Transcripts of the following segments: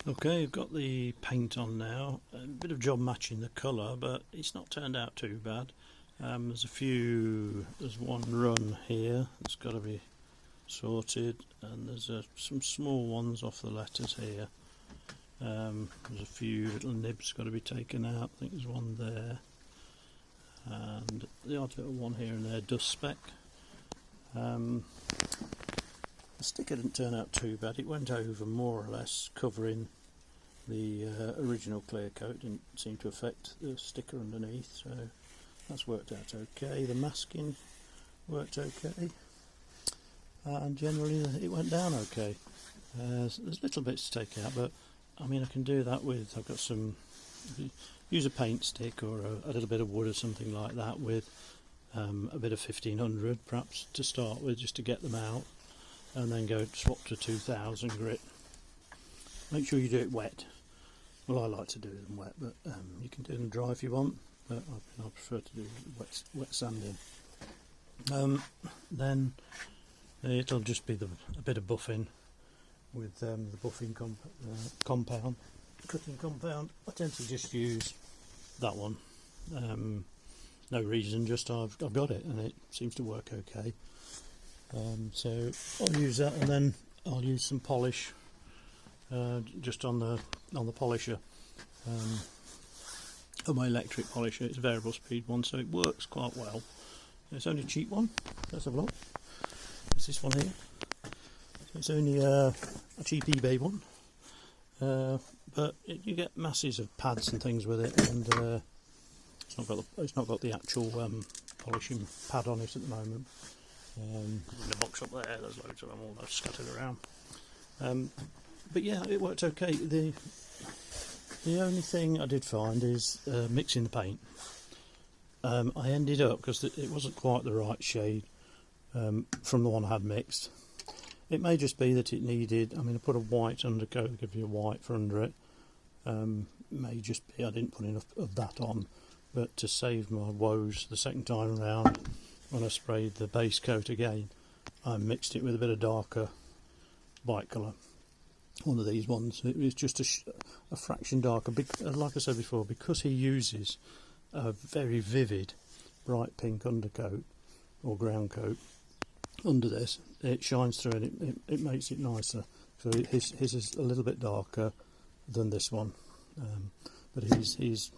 Okay, I've got the paint on now. A bit of job matching the colour, but it's not turned out too bad. There's one run here that's got to be sorted, and there's some small ones off the letters here. There's a few little nibs got to be taken out. I think there's one there, and the odd little one here and there, dust speck. The sticker didn't turn out too bad. It went over more or less, covering the original clear coat. Didn't seem to affect the sticker underneath, so that's worked out okay. The masking worked okay, and generally it went down okay. There's little bits to take out, but I mean I can do that with, I've got some, use a paint stick or a little bit of wood or something like that with a bit of 1500 perhaps to start with, just to get them out, and then go swap to 2000 grit. Make sure you do it wet. Well, I like to do them wet, but you can do them dry if you want, but I prefer to do wet sanding. Then it'll just be a bit of buffing with the buffing compound, cutting compound. I tend to just use that one. No reason, just I've got it and it seems to work okay. So I'll use that, and then I'll use some polish just on the polisher, on my electric polisher. It's a variable speed one, so it works quite well. It's only a cheap one. Let's have a look. It's this one here. So it's only a cheap eBay one, but you get masses of pads and things with it, and it's not got the actual polishing pad on it at the moment. In the box up there's loads of them all scattered around. But yeah, it worked okay. The only thing I did find is mixing the paint. I ended up, because it wasn't quite the right shade from the one I had mixed. It may just be that it needed, I mean I put a white undercoat, give you a white for under it. May just be I didn't put enough of that on, but to save my woes the second time around, when I sprayed the base coat again, I mixed it with a bit of darker white colour. One of these ones, it was just a fraction darker. Like I said before, because he uses a very vivid bright pink undercoat or ground coat under this, it shines through and it makes it nicer. So his is a little bit darker than this one, but he's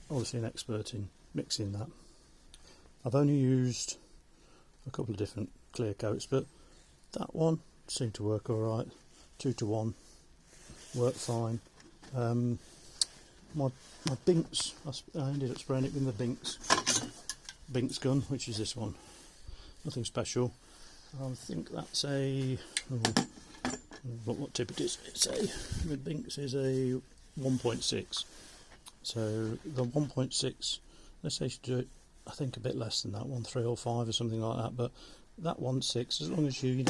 obviously an expert in mixing that. I've only used a couple of different clear coats, but that one seemed to work alright. 2 to 1 worked fine. My Binks, I ended up spraying it with the Binks gun, which is this one. Nothing special. I think that's what tip it is. It's with Binks is a 1.6. So the 1.6, let's say you should do it, I think a bit less than that, 1.3 or 5 or something like that, but that 1.6, as long as you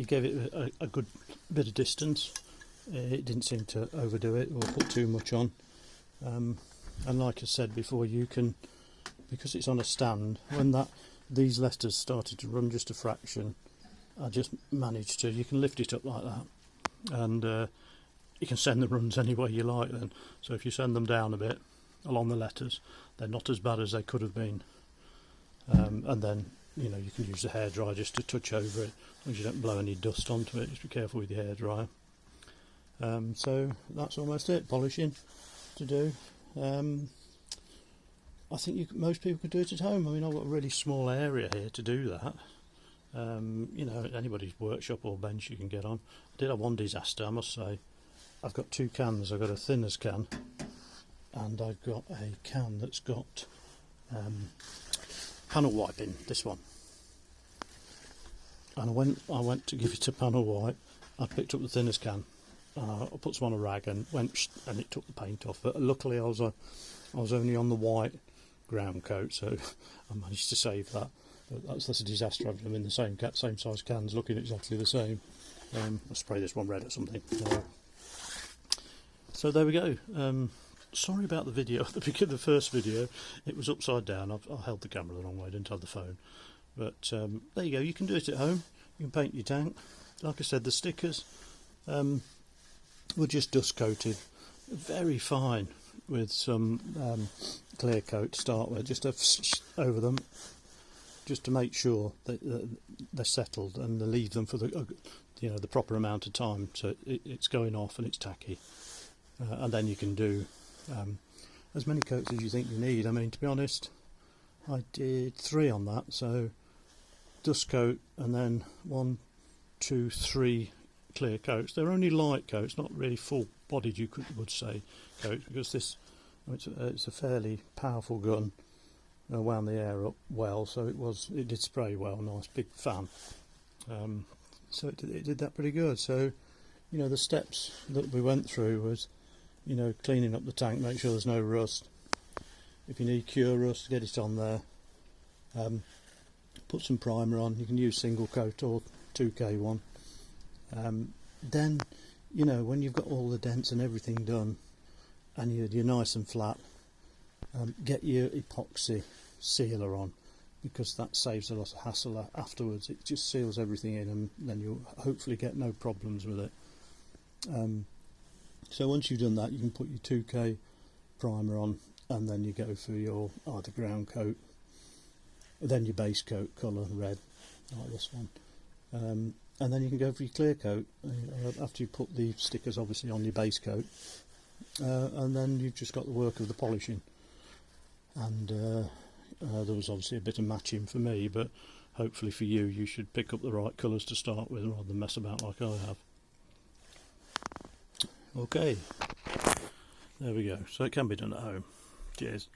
gave it a good bit of distance, it didn't seem to overdo it or put too much on. And like I said before, you can, because it's on a stand, when these letters started to run just a fraction, I just managed to, you can lift it up like that, and you can send the runs any way you like then. So if you send them down a bit along the letters, they're not as bad as they could have been. And then you can use the hairdryer just to touch over it, as long as you don't blow any dust onto it. Just be careful with your hairdryer. So that's almost it. Polishing to do. I think most people could do it at home. I mean, I've got a really small area here to do that. Anybody's workshop or bench you can get on. I did have one disaster, I must say. I've got 2 cans. I've got a thinners can, and I've got a can that's got panel wipe in, this one. And I went to give it a panel wipe, I picked up the thinners can, I put some on a rag and and it took the paint off. But luckily I was only on the white ground coat, so I managed to save that. But that's a disaster having them in the same size cans, looking exactly the same. I'll spray this one red or something. So there we go. Sorry about the video. At the beginning of the first video, it was upside down. I held the camera the wrong way, didn't have the phone. But there you go. You can do it at home. You can paint your tank. Like I said, the stickers. were just dust coated, very fine, with some clear coat to start with, just over them, just to make sure that they're settled, and leave them for the proper amount of time, so it's going off and it's tacky, and then you can do as many coats as you think you need. I mean, to be honest, I did 3 on that, so dust coat and then 1, 2, 3 clear coats. They're only light coats, not really full-bodied, you would say, coats, because this, it's a fairly powerful gun, wound the air up well, so it did spray well, nice big fan. So it did that pretty good. So, the steps that we went through was, cleaning up the tank, make sure there's no rust. If you need cure rust, get it on there. Put some primer on. You can use single coat or 2K one. Then, when you've got all the dents and everything done, and you're nice and flat, get your epoxy sealer on, because that saves a lot of hassle afterwards. It just seals everything in, and then you'll hopefully get no problems with it. So once you've done that, you can put your 2K primer on, and then you go for your either ground coat, then your base coat colour, red, like this one, and then you can go for your clear coat after you put the stickers obviously on your base coat, and then you've just got the work of the polishing. And there was obviously a bit of matching for me, but hopefully for you, you should pick up the right colours to start with rather than mess about like I have. Okay, there we go. So it can be done at home. Cheers.